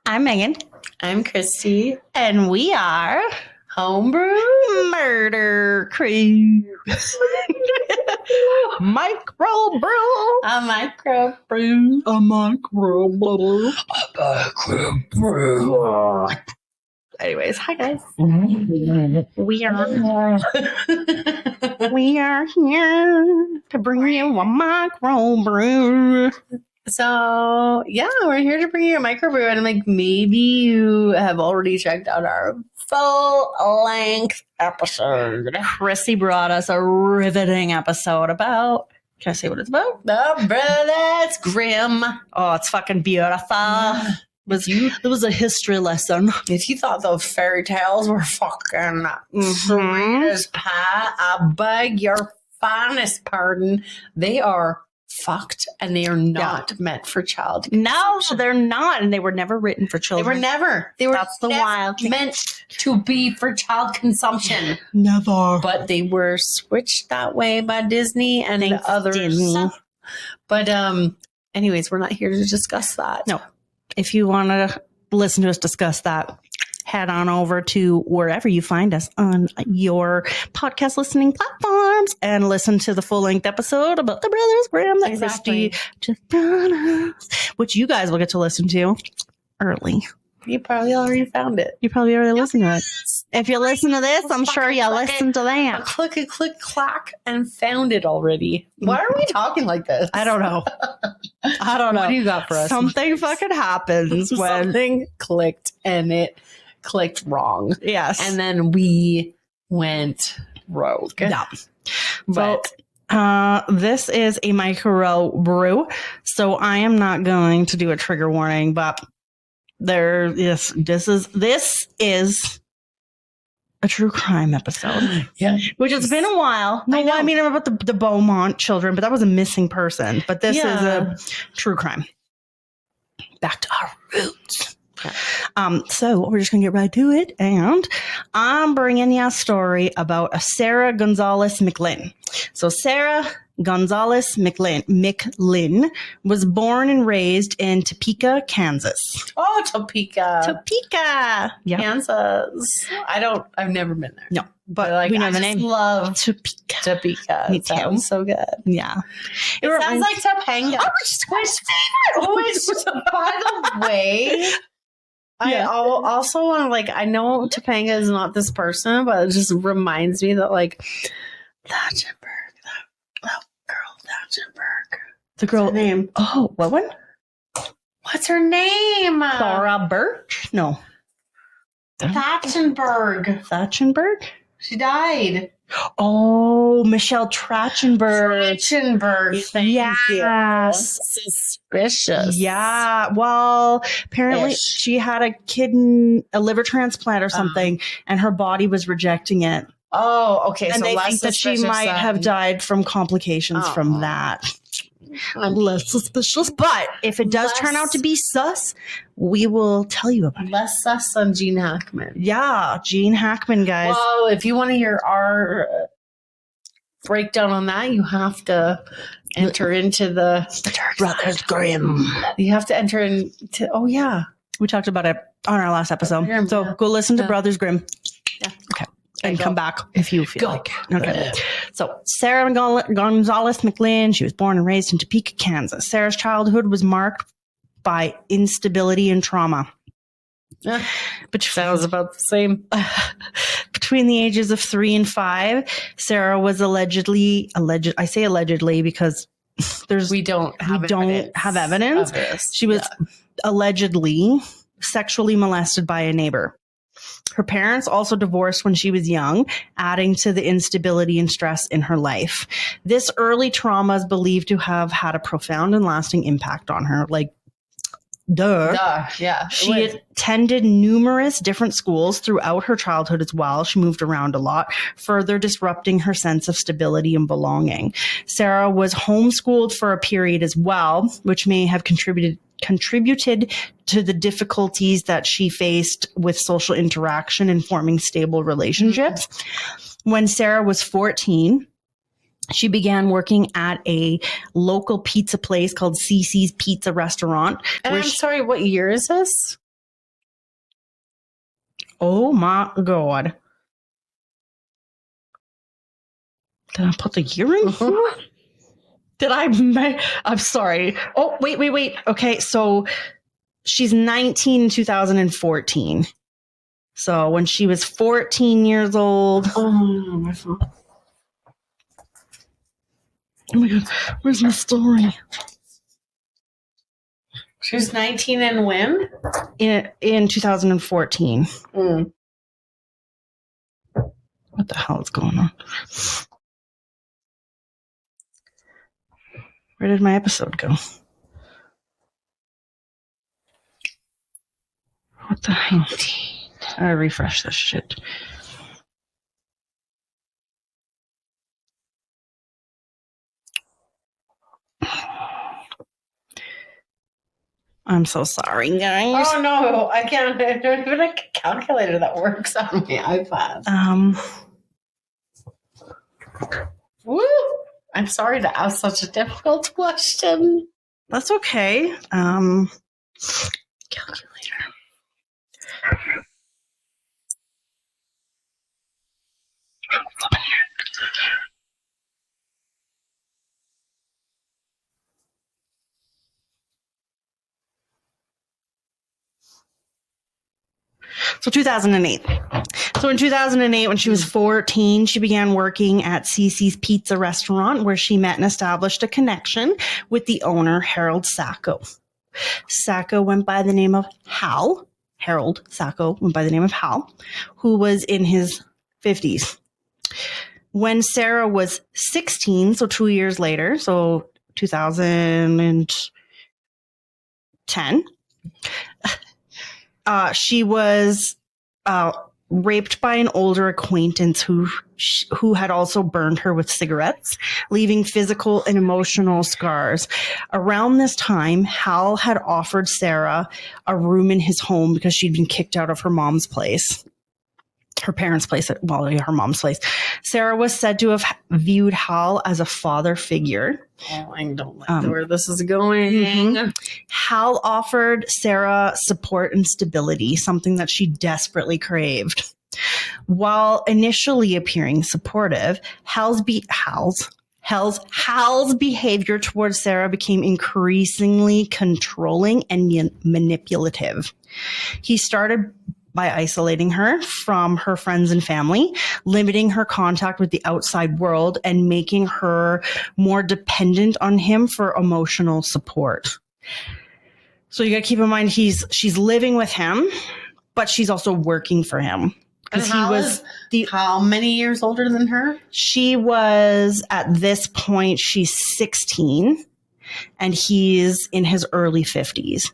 I'm Meaghan. I'm Christy. And we are Homebrew Murder Crew. Microbrew. A microbrew. A microbrew. A microbrew. Anyways, hi guys. We are here to bring you a microbrew. So, yeah, we're here to bring you a microbrew. And I'm like, maybe you have already checked out our full-length episode. Chrissy brought us a riveting episode about... Can I say what it's about? The Brothers Grimm. Oh, it's fucking beautiful. It was a history lesson. If you thought those fairy tales were fucking sweet as pie, I beg your finest pardon. They are fucked and they are not meant for child consumption. No, they're not. And they were never written for children. They were That's the wild thing. meant to be for child consumption. Never. But they were switched that way by Disney and Thanks, others. Disney. But anyways, we're not here to discuss that. No. If you want to listen to us discuss that, head on over to wherever you find us on your podcast listening platforms and listen to the full-length episode about the Brothers Grimm that Exactly. Christy just brought us, which you guys will get to listen to early. You probably already found it. You probably already listened to it. If you listen to this, I'm sure you listened to that. Click, clack, and found it already. Why are we talking like this? I don't know. I don't know. What do you got for us? Something fucking happens when Something clicked and it clicked wrong. yes, And then we went rogue. yeah. But This is a micro brew, so I am not going to do a trigger warning, but this is a true crime episode. yeah. Which it's been a while. No, I know. I mean about the Beaumont children, but that was a missing person. But this is a true crime. Back to our roots. Yeah. So we're just gonna get right to it, and I'm bringing you a story about a Sarah Gonzalez-McLinn. So Sarah Gonzalez-McLinn was born and raised in Topeka, Kansas. Oh, Topeka. Topeka, yeah, Kansas. I've never been there. no, but Like, we know I the just name. love Topeka. Topeka. Me It too. sounds so good. Yeah, It sounds reminds- like Topanga. Which, by the way, Yeah. I also want to, I know Topanga is not this person, but it just reminds me that, Thatchenberg, that girl, Thatchenberg. the girl What's her name? Oh, what one? What's her name? Laura Birch? No, Thatchenberg. Thatchenberg. She died. Oh, Michelle Trachtenberg. Thatchenberg. Thank you. Yes. Suspicious. Yeah. Well, apparently Ish. she had a liver transplant or something, and her body was rejecting it. Oh, okay. And so they less think that she suspicious might have than- died from complications Oh. from that. Less suspicious. But if it does turn out to be sus, we will tell you about it. Less sus on Gene Hackman. Yeah. Gene Hackman, guys. Well, if you want to hear our breakdown on that, you have to enter into the Brothers Grimm. You have to enter into. Oh yeah, We talked about it on our last episode. Grimm, So yeah. go listen to Yeah. Brothers Grimm. Yeah. Okay. Okay, And go. come back if you feel Go. like it. Okay. So Sarah Gonzalez-McLinn, she was born and raised in Topeka, Kansas. Sarah's childhood was marked by instability and trauma. Yeah. But sounds about the same. between the ages of 3 and 5, Sarah was alleged. I say allegedly because We don't have evidence. of this. She was allegedly sexually molested by a neighbor. Her parents also divorced when she was young, adding to the instability and stress in her life. This early trauma is believed to have had a profound and lasting impact on her. Yeah. She attended numerous different schools throughout her childhood as well. She moved around a lot, further disrupting her sense of stability and belonging. Sarah was homeschooled for a period as well, which may have contributed to the difficulties that she faced with social interaction and forming stable relationships. When Sarah was 14, she began working at a local pizza place called Cece's Pizza Restaurant. And I'm sorry, what year is this? Oh my God. Did I put the year in here? Did I'm sorry. Oh, wait. Okay, so she's 19 in 2014. So when she was 14 years old. Oh my God. Where's my story? She was 19 and when? In 2014. Mm. What the hell is going on? Where did my episode go? What the hell? I refresh this shit. I'm so sorry, guys. Oh no, I can't. I don't even have a calculator that works on my iPad. Woo! I'm sorry to ask such a difficult question. That's okay. Calculator. So 2008. So in 2008, when she was 14, she began working at Cece's Pizza restaurant, where she met and established a connection with the owner, Harold Sacco. Sacco went by the name of Hal. Harold Sacco went by the name of Hal, who was in his 50s. When Sarah was 16, so 2 years later, so 2010, she was raped by an older acquaintance who had also burned her with cigarettes, leaving physical and emotional scars. Around this time, Hal had offered Sarah a room in his home because she'd been kicked out of her mom's place. Her parents' place, her mom's place. Sarah was said to have viewed Hal as a father figure. Oh, I don't like where this is going. Mm-hmm. Hal offered Sarah support and stability, something that she desperately craved. While initially appearing supportive, Hal's behavior towards Sarah became increasingly controlling and manipulative. He started by isolating her from her friends and family, limiting her contact with the outside world, and making her more dependent on him for emotional support. So you got to keep in mind, she's living with him, but she's also working for him. Because he was how many years older than her? She was, at this point, she's 16, and he's in his early 50s.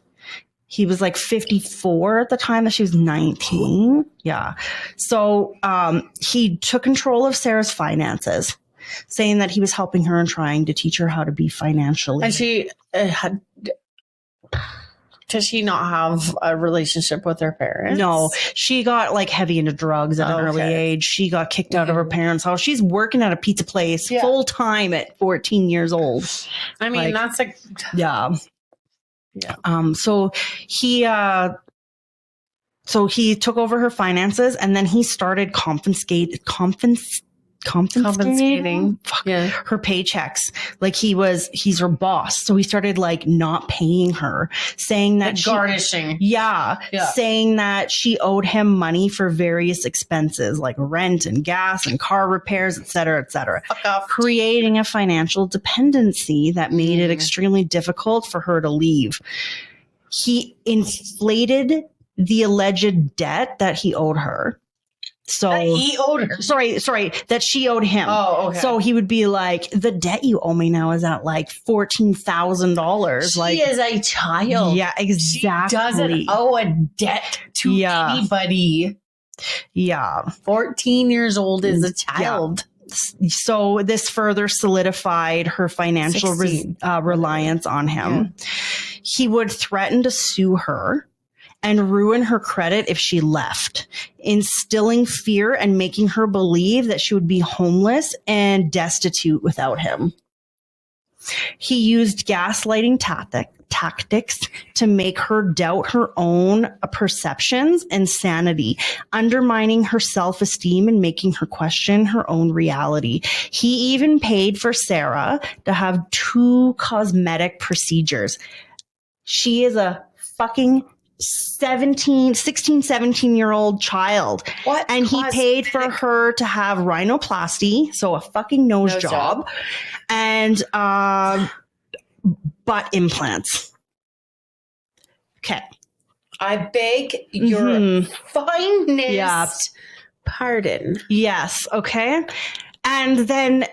He was like 54 at the time that she was 19. Yeah. So he took control of Sarah's finances, saying that he was helping her and trying to teach her how to be financially. And she does she not have a relationship with her parents? No, she got like heavy into drugs at an early age. She got kicked out of her parents' house. She's working at a pizza place full time at 14 years old. I mean, that's like, yeah. Yeah. So he took over her finances, and then he started confiscating her paychecks. Like he's her boss. So he started like not paying her, saying that garnishing. Yeah. Saying that she owed him money for various expenses like rent and gas and car repairs, et cetera, creating a financial dependency that made it extremely difficult for her to leave. He inflated the alleged debt that he owed her. So he owed her. Sorry, that she owed him. Oh, okay. So he would be like, the debt you owe me now is at like $14,000. She is a child. Yeah, exactly. She doesn't owe a debt to anybody. Yeah. 14 years old is a child. Yeah. So this further solidified her financial reliance on him. Yeah. He would threaten to sue her and ruin her credit if she left, instilling fear and making her believe that she would be homeless and destitute without him. He used gaslighting tactics to make her doubt her own perceptions and sanity, undermining her self-esteem and making her question her own reality. He even paid for Sarah to have 2 cosmetic procedures. She is a fucking 17-year-old child. What? And he paid for her to have rhinoplasty, so a fucking nose job, and butt implants. Okay. I beg your finest pardon. Yes. Okay. And then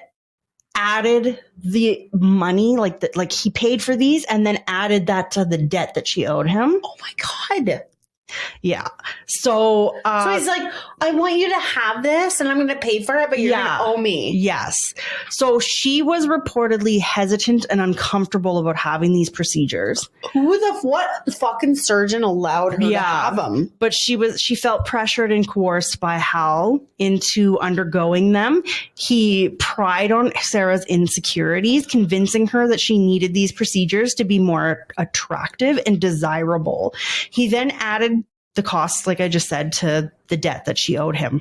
added the money, like he paid for these, and then added that to the debt that she owed him. Oh my God. Yeah. So he's like, I want you to have this and I'm going to pay for it, but you're going to owe me. Yes. So she was reportedly hesitant and uncomfortable about having these procedures. What fucking surgeon allowed her to have them? But she felt pressured and coerced by Hal into undergoing them. He pried on Sarah's insecurities, convincing her that she needed these procedures to be more attractive and desirable. He then added the costs, like I just said, to the debt that she owed him,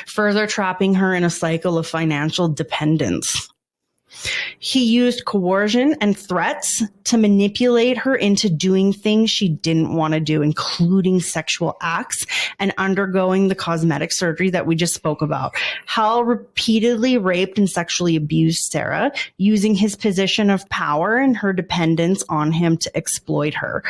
further trapping her in a cycle of financial dependence. He used coercion and threats to manipulate her into doing things she didn't want to do, including sexual acts and undergoing the cosmetic surgery that we just spoke about. Hal repeatedly raped and sexually abused Sarah, using his position of power and her dependence on him to exploit her.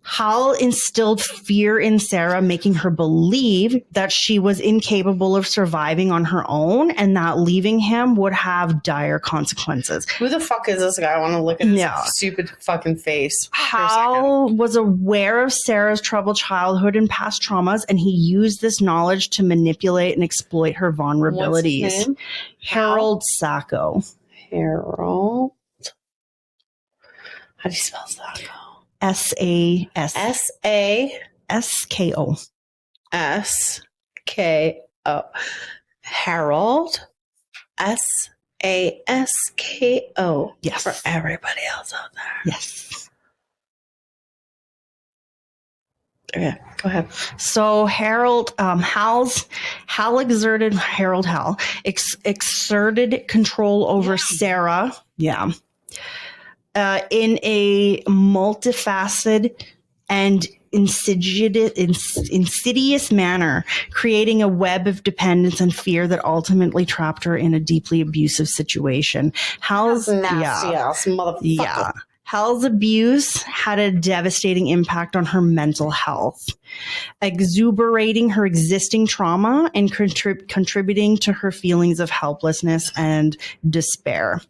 Hal instilled fear in Sarah, making her believe that she was incapable of surviving on her own and that leaving him would have dire consequences. Who the fuck is this guy? I want to look at his stupid fucking face. Hal was aware of Sarah's troubled childhood and past traumas, and he used this knowledge to manipulate and exploit her vulnerabilities. What's his name? Harold Sacco. Harold. How do you spell Sacco? S-A-S-A-S-K-O. S-K-O. Harold. S-A-S-K-O. Yes. For everybody else out there. Yes. Okay, go ahead. So Hal exerted control over Sarah. Yeah. In a multifaceted and insidious manner, creating a web of dependence and fear that ultimately trapped her in a deeply abusive situation. Hal's nasty ass motherfucker. Yeah. Hal's abuse had a devastating impact on her mental health, exuberating her existing trauma and contributing to her feelings of helplessness and despair.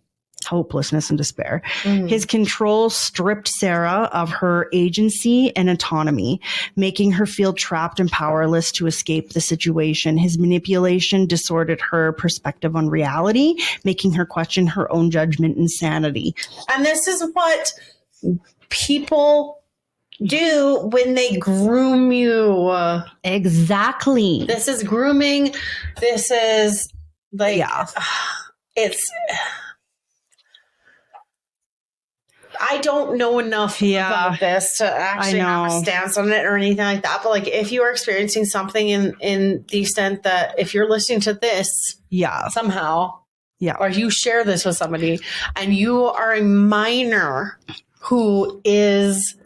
His control stripped Sarah of her agency and autonomy, making her feel trapped and powerless to escape the situation. His manipulation distorted her perspective on reality, making her question her own judgment and sanity. And this is what people do when they groom you. Exactly. This is grooming. This is like, it's... I don't know enough about this to actually have a stance on it or anything like that. But like, if you are experiencing something in the extent that if you're listening to this, somehow, or you share this with somebody, and you are a minor who is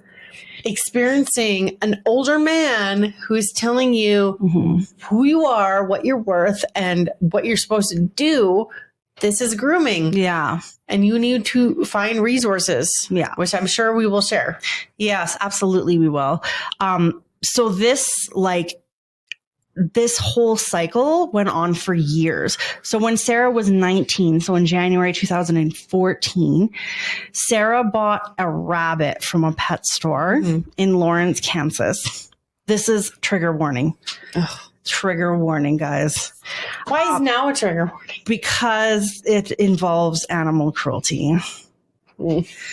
experiencing an older man who is telling you who you are, what you're worth, and what you're supposed to do. This is grooming. Yeah. And you need to find resources. Yeah. Which I'm sure we will share. Yes, absolutely we will. So this whole cycle went on for years. So when Sarah was 19, so in January 2014, Sarah bought a rabbit from a pet store in Lawrence, Kansas. This is trigger warning. Ugh. Trigger warning, guys. Why is now a trigger warning? Because it involves animal cruelty.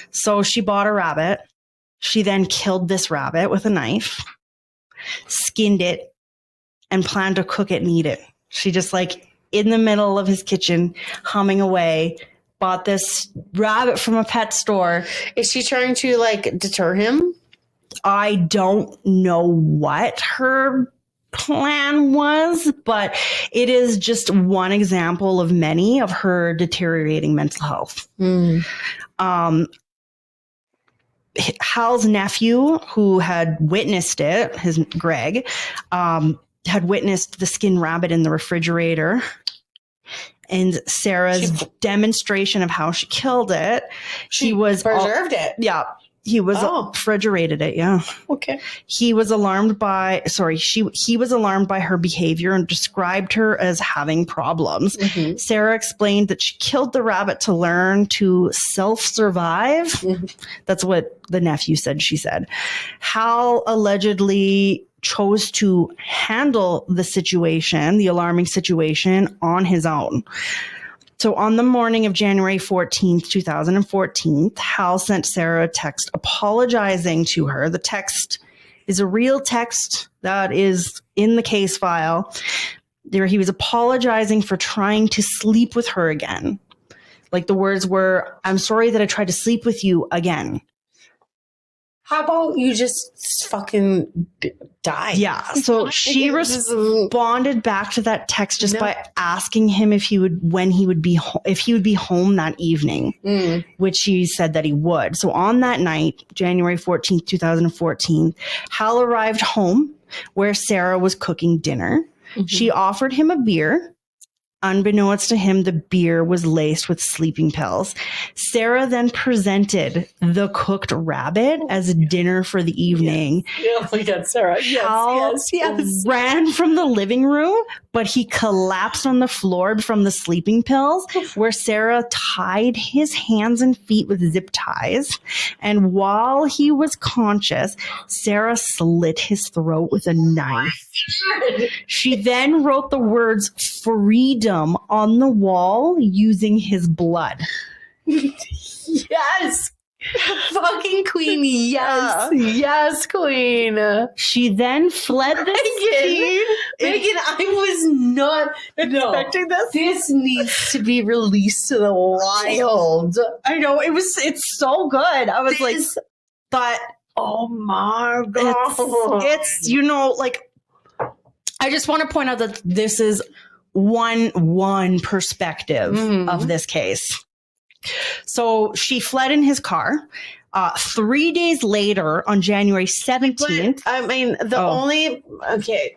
So she bought a rabbit. She then killed this rabbit with a knife, skinned it, and planned to cook it and eat it. She just in the middle of his kitchen, humming away, bought this rabbit from a pet store. Is she trying to like deter him? I don't know what her plan was, but it is just one example of many of her deteriorating mental health. Hal's nephew, who had witnessed it, his Greg, had witnessed the skin rabbit in the refrigerator and Sarah's demonstration of how she killed it. She was preserved it. Yeah. He was refrigerated it. Yeah. Okay. He was alarmed by her behavior and described her as having problems. Mm-hmm. Sarah explained that she killed the rabbit to learn to self-survive. Mm-hmm. That's what the nephew said. She said. Hal allegedly chose to handle the situation, the alarming situation, on his own. So on the morning of January 14th, 2014, Hal sent Sarah a text apologizing to her. The text is a real text that is in the case file. There, he was apologizing for trying to sleep with her again. Like the words were, "I'm sorry that I tried to sleep with you again." How about you just fucking die? Yeah. So she responded back to that text just by asking him if he would be home that evening, which he said that he would. So on that night, January 14th, 2014, Hal arrived home where Sarah was cooking dinner. Mm-hmm. She offered him a beer. Unbeknownst to him, the beer was laced with sleeping pills. Sarah then presented the cooked rabbit as dinner for the evening. Yes. Oh my God, Sarah. Yes. Ran from the living room, but he collapsed on the floor from the sleeping pills, where Sarah tied his hands and feet with zip ties. And while he was conscious, Sarah slit his throat with a knife. She then wrote the words "freedom" on the wall using his blood. Yes. Fucking queen. Yes. Yes, queen. She then fled the scene. Meaghan, I was not expecting this. This needs to be released to the wild. I know. It's so good. I was but oh my God. It's I just want to point out that this is one perspective of this case. So she fled in his car. 3 days later, on January 17th. But, I mean,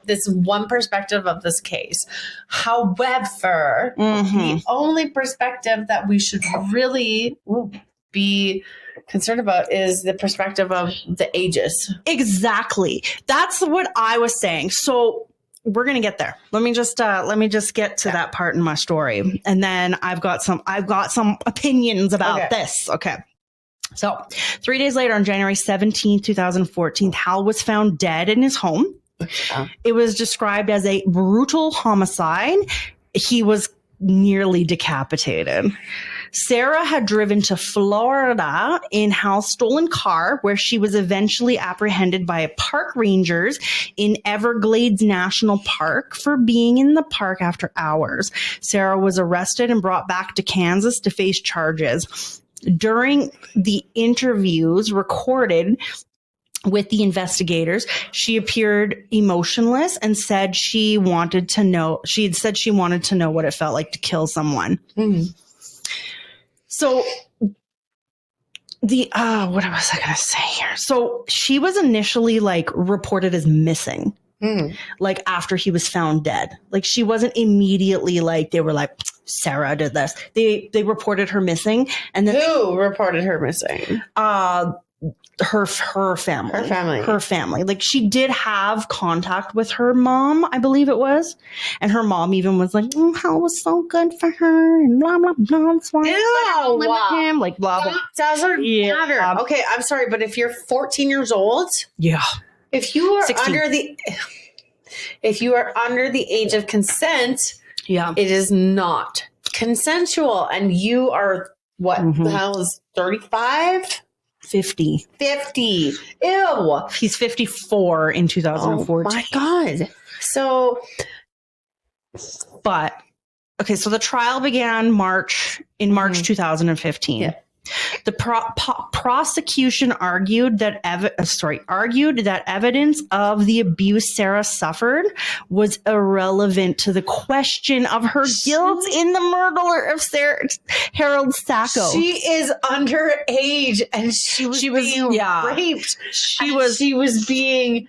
this is one perspective of this case. However, the only perspective that we should really be concerned about is the perspective of the ages. Exactly. That's what I was saying. So we're going to get there. Let me just get to that part in my story. And then I've got some opinions about this. Okay. So 3 days later, on January 17th, 2014, Hal was found dead in his home. It was described as a brutal homicide. He was nearly decapitated. Sarah had driven to Florida in Hal's stolen car, where she was eventually apprehended by park rangers in Everglades National Park for being in the park after hours. Sarah was arrested and brought back to Kansas to face charges. During the interviews recorded with the investigators, she appeared emotionless and said she had said she wanted to know what it felt like to kill someone. Mm-hmm. So what was I going to say here? So she was initially reported as missing, after he was found dead. She wasn't immediately they were Sarah did this. They reported her missing. And then who reported her missing? Her family. She did have contact with her mom, I believe it was. And her mom even was like, Hal was so good for her and blah, blah, blah. That's why I live with him. Blah, blah. That doesn't matter. Okay, I'm sorry, but if you're 14 years old. Yeah. If you are 16. if you are under the age of consent, it is not consensual. And you are what? The hell is 35? 50. Ew. He's 54 in 2014. Oh my God. So, but Okay, so the trial began in March 2015. Yeah. The prosecution argued that evidence of the abuse Sarah suffered was irrelevant to the question of her guilt in the murder of Harold Sacco. She is underage, and she was being raped. She was being.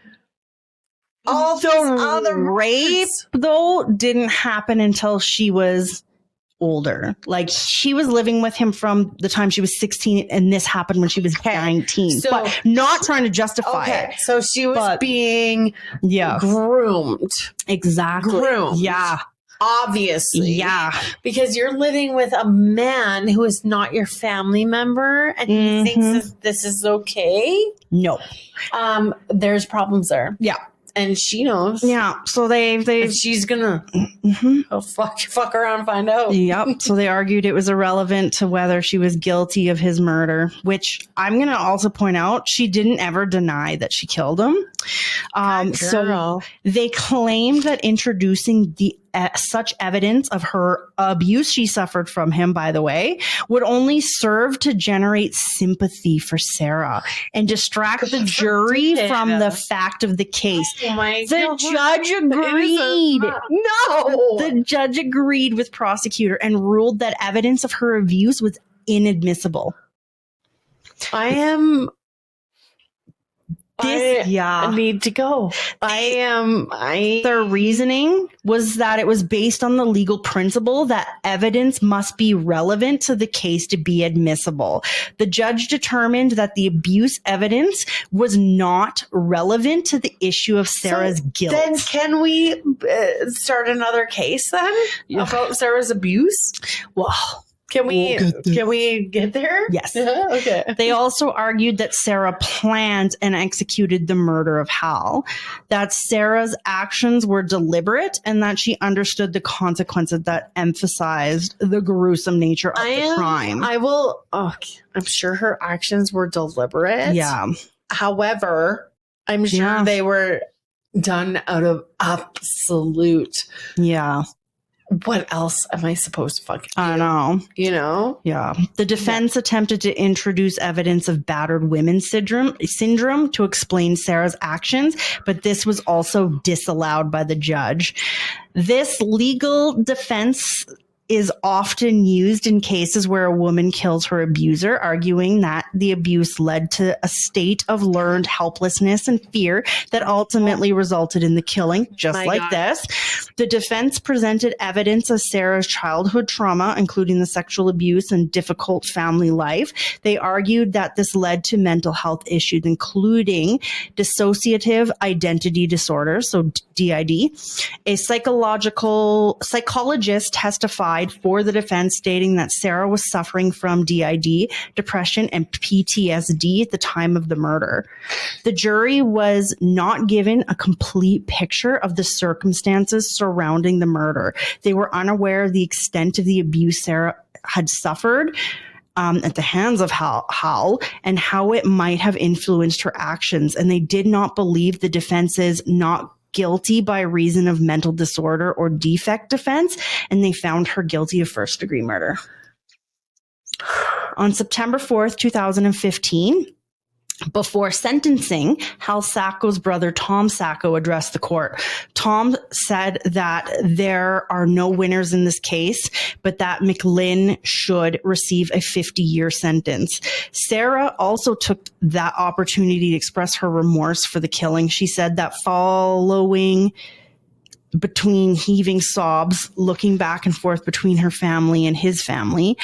All the other rape, though, didn't happen until she was older. Like, she was living with him from the time she was 16, and this happened when she was 19. So, but not trying to justify it. So she was being groomed. Exactly. Groomed. Yeah. Obviously. Yeah. Because you're living with a man who is not your family member, and he thinks this is okay. No. There's problems there. Yeah. And she knows. Yeah. So she's gonna fuck around and find out. Yep. So they argued it was irrelevant to whether she was guilty of his murder, which I'm gonna also point out, she didn't ever deny that she killed him. So they claimed that introducing such evidence of her abuse she suffered from him, by the way, would only serve to generate sympathy for Sarah and distract the jury from the fact of the case. The judge agreed. No! The judge agreed with prosecutor and ruled that evidence of her abuse was inadmissible. I need to go. Their reasoning was that it was based on the legal principle that evidence must be relevant to the case to be admissible. The judge determined that the abuse evidence was not relevant to the issue of Sarah's guilt. Then can we start another case then about Sarah's abuse? Well, Can we get there? Yes. Okay. They also argued that Sarah planned and executed the murder of Hal, that Sarah's actions were deliberate, and that she understood the consequences that emphasized the gruesome nature of the crime. I'm sure her actions were deliberate. Yeah. However, I'm sure they were done out of absolute. Yeah. What else am I supposed to fucking do? I know. You know? Yeah. The defense attempted to introduce evidence of battered women syndrome to explain Sarah's actions, but this was also disallowed by the judge. This legal defense is often used in cases where a woman kills her abuser, arguing that the abuse led to a state of learned helplessness and fear that ultimately resulted in the killing, just like this. The defense presented evidence of Sarah's childhood trauma, including the sexual abuse and difficult family life. They argued that this led to mental health issues, including dissociative identity disorder, so DID. A psychologist testified for the defense, stating that Sarah was suffering from DID, depression, and PTSD at the time of the murder. The jury was not given a complete picture of the circumstances surrounding the murder. They were unaware of the extent of the abuse Sarah had suffered at the hands of Hal and how it might have influenced her actions, and they did not believe the defense's not guilty by reason of mental disorder or defect defense, and they found her guilty of first-degree murder. On September 4th, 2015, before sentencing, Hal Sacco's brother, Tom Sacco, addressed the court. Tom said that there are no winners in this case, but that McLinn should receive a 50-year sentence. Sarah also took that opportunity to express her remorse for the killing. She said that following between heaving sobs, looking back and forth between her family and his family,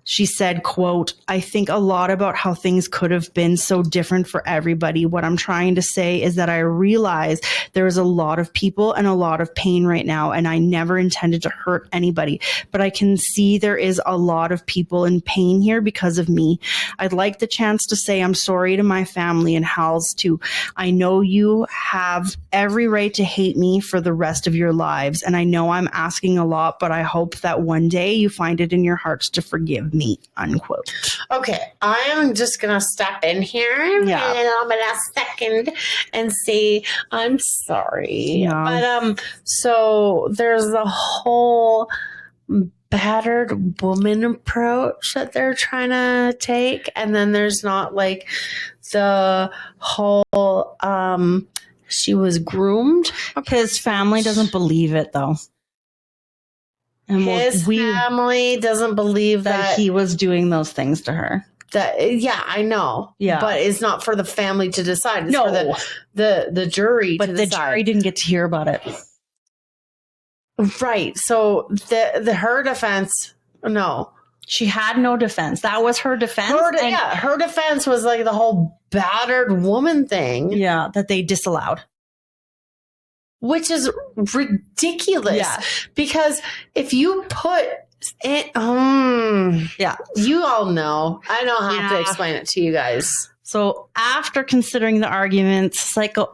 she said, quote, "I think a lot about how things could have been so different for everybody. What I'm trying to say is that I realize there is a lot of people and a lot of pain right now, and I never intended to hurt anybody. But I can see there is a lot of people in pain here because of me. I'd like the chance to say I'm sorry to my family and Hal's too. I know you have every right to hate me for the rest of your lives, and I know I'm asking a lot, but I hope that one day you find it in your hearts to forgive me," unquote. Okay, I am just gonna step in here and I'm gonna second and say I'm sorry. But so there's the whole battered woman approach that they're trying to take. And then there's not like the whole she was groomed. His family doesn't believe it, though. And His family doesn't believe that he was doing those things to her. Yeah, I know. Yeah. But it's not for the family to decide. It's No. for the jury But to the decide. jury didn't get to hear about it. Right. So her defense, no. She had no defense. That was her defense. Her defense was like the whole battered woman thing. Yeah, that they disallowed. Which is ridiculous. Yeah. Because if you put it, Yeah. you all know. I don't have to explain it to you guys. So after considering the arguments,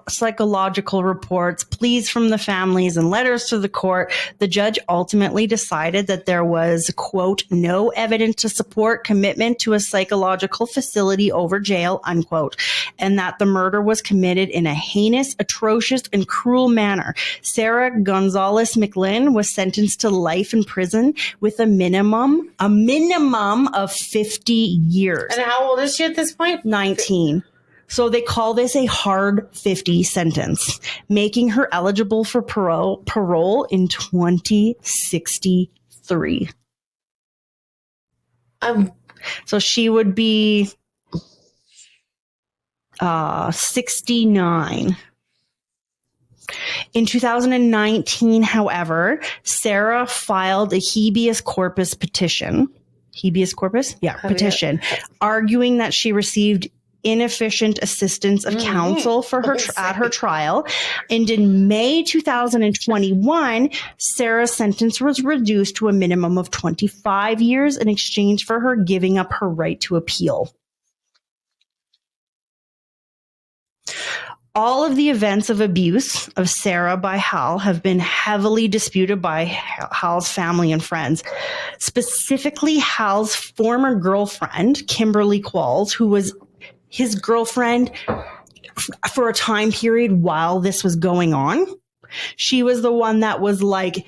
psychological reports, pleas from the families, and letters to the court, the judge ultimately decided that there was, quote, no evidence to support commitment to a psychological facility over jail, unquote, and that the murder was committed in a heinous, atrocious, and cruel manner. Sarah Gonzalez-McLinn was sentenced to life in prison with a minimum of 50 years. And how old is she at this point? 19. So they call this a hard 50 sentence, making her eligible for parole in 2063. So she would be 69. In 2019, however, Sarah filed a habeas corpus petition. Habeas corpus? Yeah, petition. Arguing that she received inefficient assistance of counsel for her at her trial. And in May 2021, Sarah's sentence was reduced to a minimum of 25 years in exchange for her giving up her right to appeal. All of the events of abuse of Sarah by Hal have been heavily disputed by Hal's family and friends. Specifically, Hal's former girlfriend, Kimberly Qualls, who was his girlfriend for a time period while this was going on. She was the one that was like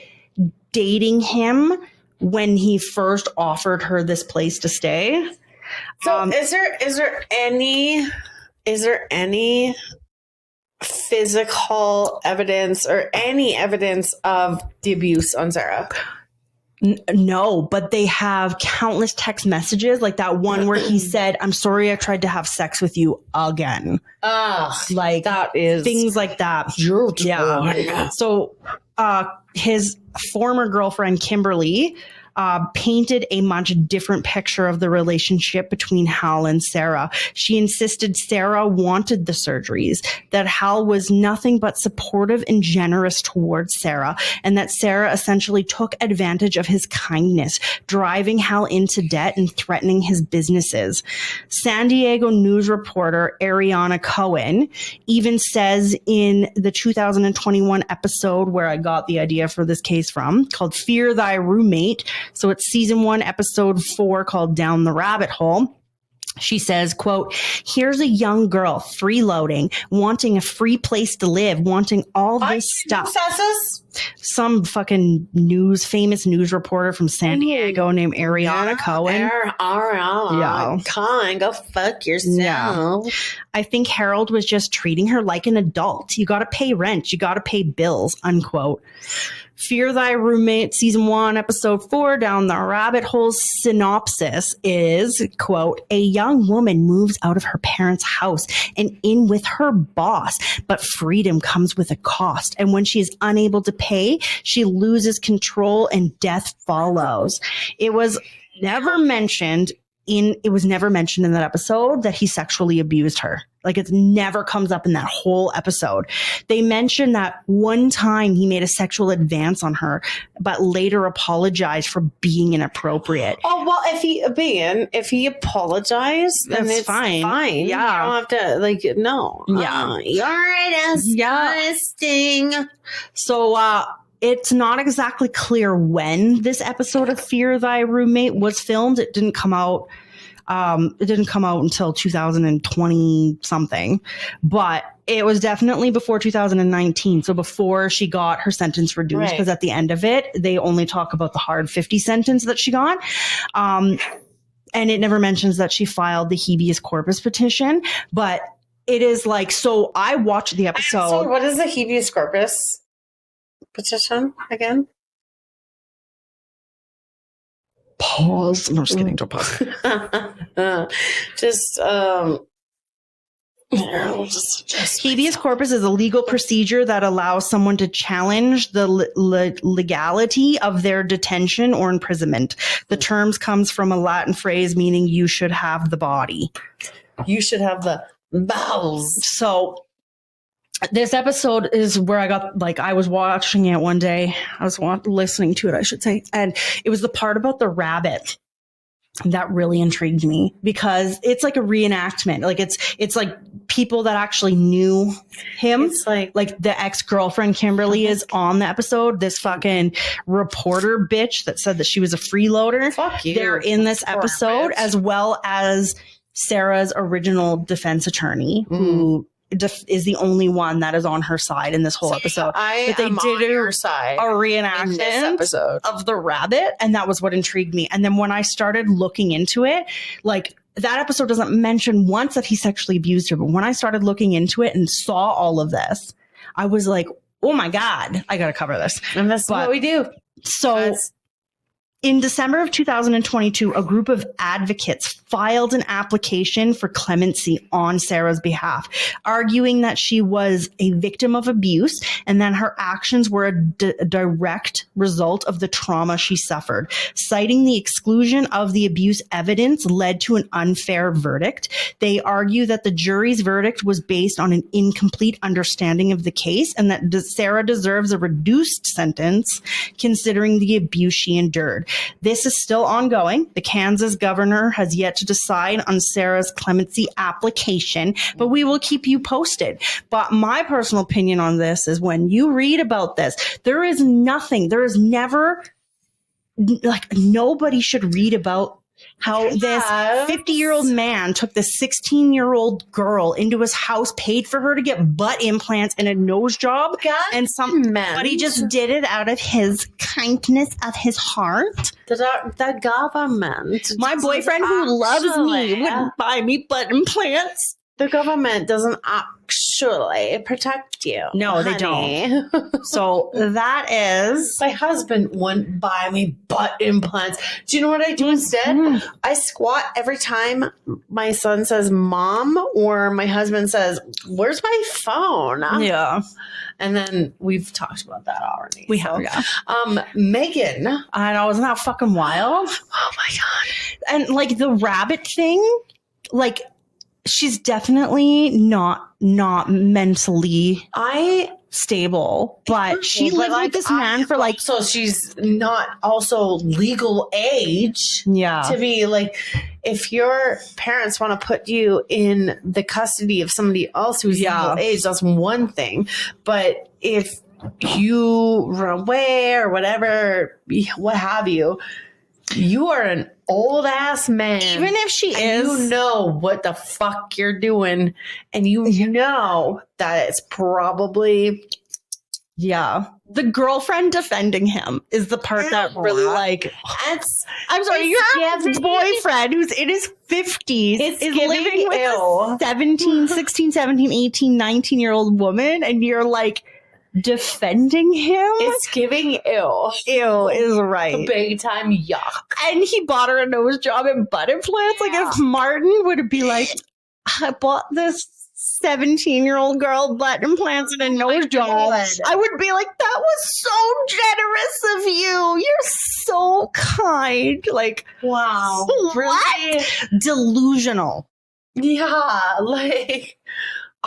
dating him when he first offered her this place to stay. So is there any physical evidence or any evidence of the abuse on Sarah? No, but they have countless text messages, like that one where he said, "I'm sorry I tried to have sex with you again." Like that is things like that. Brutal. Yeah. So his former girlfriend, Kimberly, painted a much different picture of the relationship between Hal and Sarah. She insisted Sarah wanted the surgeries, that Hal was nothing but supportive and generous towards Sarah, and that Sarah essentially took advantage of his kindness, driving Hal into debt and threatening his businesses. San Diego news reporter Ariana Cohen even says in the 2021 episode where I got the idea for this case from, called Fear Thy Roommate, so it's season 1, episode 4, called Down the Rabbit Hole. She says, quote, "Here's a young girl freeloading, wanting a free place to live, wanting all this stuff." Some fucking famous news reporter from San Diego named Ariana Cohen. Yeah. Con, go fuck yourself. Yeah. I think Harold was just treating her like an adult. You got to pay rent. You got to pay bills, unquote. Fear Thy Roommate, season 1, episode 4, Down the Rabbit Hole synopsis is, quote, "A young woman moves out of her parents' house and in with her boss, but freedom comes with a cost. And when she is unable to pay, she loses control and death follows." It was never mentioned in that episode that he sexually abused her. Like, it never comes up in that whole episode. They mentioned that one time he made a sexual advance on her, but later apologized for being inappropriate. Oh, well, if he apologized, then That's it's fine. fine. Yeah. You don't have to, no. Yeah. You're disgusting. So, it's not exactly clear when this episode of Fear Thy Roommate was filmed. It didn't come out It didn't come out until 2020 something, but it was definitely before 2019. So before she got her sentence reduced, because at the end of it, they only talk about the hard 50 sentence that she got. And it never mentions that she filed the habeas corpus petition, but it is like, so I watched the episode. So what is the habeas corpus petition again? Pause. I'm just kidding. Don't pause. Habeas corpus is a legal procedure that allows someone to challenge the legality of their detention or imprisonment. The terms comes from a Latin phrase meaning you should have the body. You should have the bowels. So this episode is where I got, like, I was watching it one day. I was listening to it, I should say. And it was the part about the rabbit that really intrigued me, because it's like a reenactment. Like it's like people that actually knew him. It's like the ex-girlfriend Kimberly is on the episode. This fucking reporter bitch that said that she was a freeloader. Fuck you. They're in this episode, as well as Sarah's original defense attorney, who is the only one that is on her side in this whole episode. But they did your side a reenactment episode of the rabbit, and that was what intrigued me. And then when I started looking into it, like, that episode doesn't mention once that he sexually abused her, but when I started looking into it and saw all of this, I was like, oh my God, I gotta cover this. And that's what we do. So in December of 2022, a group of advocates filed an application for clemency on Sarah's behalf, arguing that she was a victim of abuse and that her actions were a direct result of the trauma she suffered. Citing the exclusion of the abuse evidence led to an unfair verdict. They argue that the jury's verdict was based on an incomplete understanding of the case and that Sarah deserves a reduced sentence considering the abuse she endured. This is still ongoing. The Kansas governor has yet to decide on Sarah's clemency application, but we will keep you posted. But my personal opinion on this is, when you read about this, there is never, like, nobody should read about how this 50-year-old man took this 16-year-old girl into his house, paid for her to get butt implants and a nose job, and somebody just did it out of his kindness of his heart. The government. My boyfriend who loves me wouldn't buy me butt implants. The government doesn't actually protect you. No, they don't. So that is... My husband wouldn't buy me butt implants. Do you know what I do instead? I squat every time my son says mom, or my husband says, where's my phone? Yeah. And then we've talked about that already. We have, yeah. Meaghan. I know, isn't that fucking wild? Oh my God. And like the rabbit thing, like... She's definitely not mentally stable, but she lived with this man for like... So she's not also legal age to be like... If your parents want to put you in the custody of somebody else who's legal age, that's one thing. But if you run away or whatever, what have you, you are an old ass man. Even if she is, you know what the fuck you're doing, and you know that it's probably the girlfriend defending him is the part that really like. I'm sorry, your boyfriend who's in his 50s is living with a 16, 17, 18, 19-year-old woman, and you're like defending him. It's giving ill. Ew is right. Big time yuck. And he bought her a nose job and butt implants. Like, if Martin would be like, I bought this 17-year-old girl butt implants and a nose job, I would be like, that was so generous of you. You're so kind. Like, wow. Really? Delusional. Yeah, like...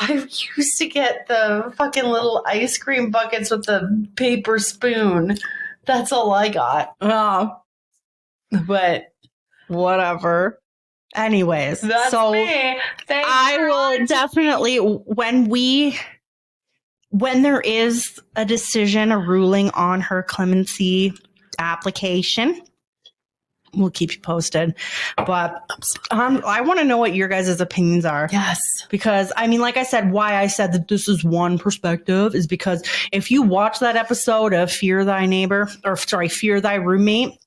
I used to get the fucking little ice cream buckets with the paper spoon. That's all I got. Oh. But whatever. Anyways, that's so me. I will definitely, when there is a decision, a ruling on her clemency application, we'll keep you posted. But I want to know what your guys' opinions are. Yes. Because, I mean, like I said, why I said that this is one perspective is because if you watch that episode of Fear Thy Roommate,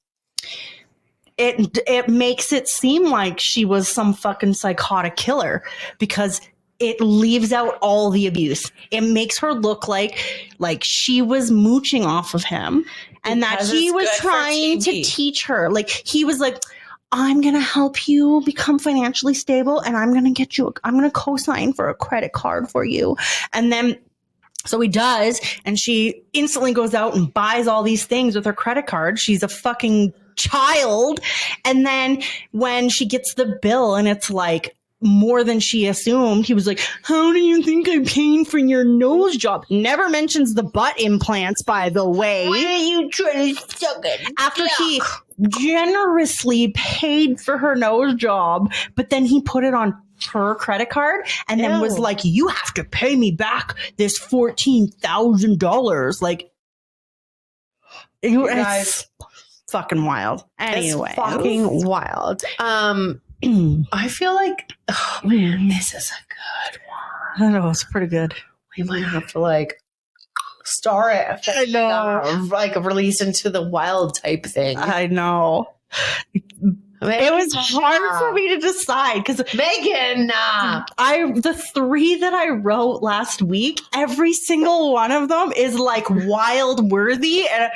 it makes it seem like she was some fucking psychotic killer because it leaves out all the abuse. It makes her look like she was mooching off of him and because that he was trying to teach her. Like, he was like, I'm going to help you become financially stable and I'm going to co-sign for a credit card for you. And then, so he does, and she instantly goes out and buys all these things with her credit card. She's a fucking child. And then when she gets the bill and it's like more than she assumed, he was like, how do you think I'm paying for your nose job? Never mentions the butt implants, by the way. Why are you trying to suck it? After he generously paid for her nose job, but then he put it on her credit card and then was like, you have to pay me back this $14,000. Like, you guys, fucking wild. Anyway, it's fucking wild. I feel like, oh man, this is a good one. I know, it's pretty good. We might have to like star it. I know. Like release into the wild type thing. I know. It was hard for me to decide because Meaghan, the three that I wrote last week, every single one of them is like wild worthy, and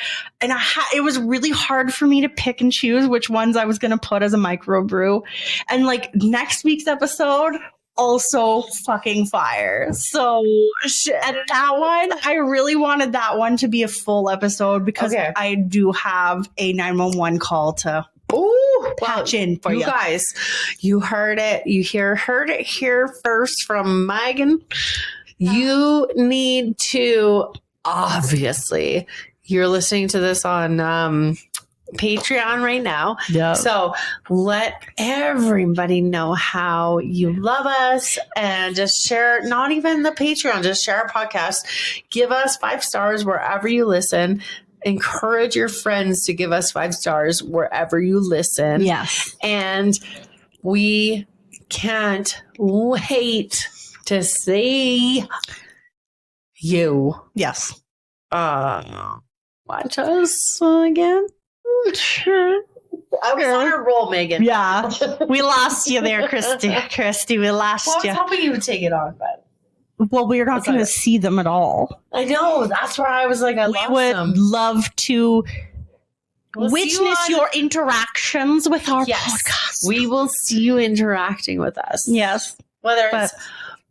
it was really hard for me to pick and choose which ones I was going to put as a microbrew. And like next week's episode, also fucking fire. So at that one, I really wanted that one to be a full episode because I do have a 911 call to patch in for you guys. You heard it. Heard it here first from Meaghan. You need to, obviously, you're listening to this on Patreon right now. Yeah. So let everybody know how you love us and just share, not even the Patreon, just share our podcast. Give us 5 stars wherever you listen. Encourage your friends to give us 5 stars wherever you listen. Yes. And we can't wait to see you. Yes. Watch us again. I was on a roll, Meaghan. Yeah. We lost you there, Christy. We lost I you. was hoping you would take it on, but. Well, we're not going to see them at all. I know. That's why I was like, I would love to witness your interactions with our podcast. We will see you interacting with us. Yes. Whether it's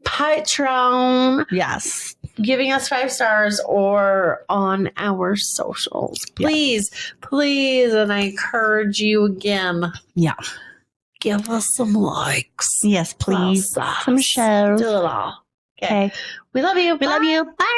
Patreon. Yes. Giving us 5 stars or on our socials. Please, please. And I encourage you again. Yeah. Give us some likes. Yes, please. Some shares. Do it all. Okay. We love you. We love you. Bye.